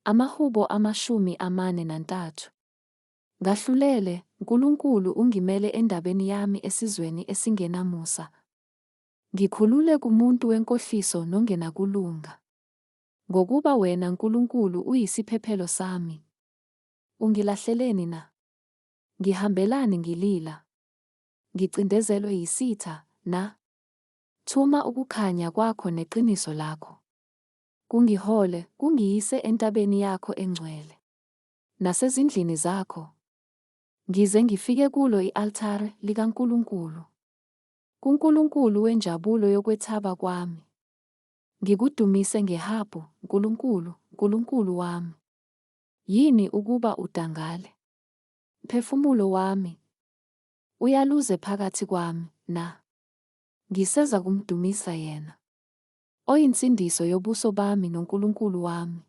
Amahubo 43. Ngahlulele, Nkulunkulu ungimele endabeni yami esizweni esingenamusa. Ngikhulule kumuntu wenkohliso nongenakulunga. Ngokuba wena Nkulunkulu uyisiphephelo sami. Ungilahleleni na? Ngihambelani ngilila? Ngicindezelwe yisitha na? Thuma ukukhanya kwakho neqiniso lakho. Kungihole, kungiyise entabeni yakho engcwele. Nasezindlini zakho. Ngize ngifike kulo i-althare likaNkulunkulu. KuNkulunkulu wenjabulo yokwethaba kwami. Ngikudumise ngehabhu, Nkulunkulu, Nkulunkulu wami. Yini ukuba udangale? Mphefumulo wami uyaluze phakathi kwami na? Ngiseza kumdumisa yena, oyinsindiso yobuso bami noNkulunkulu wami.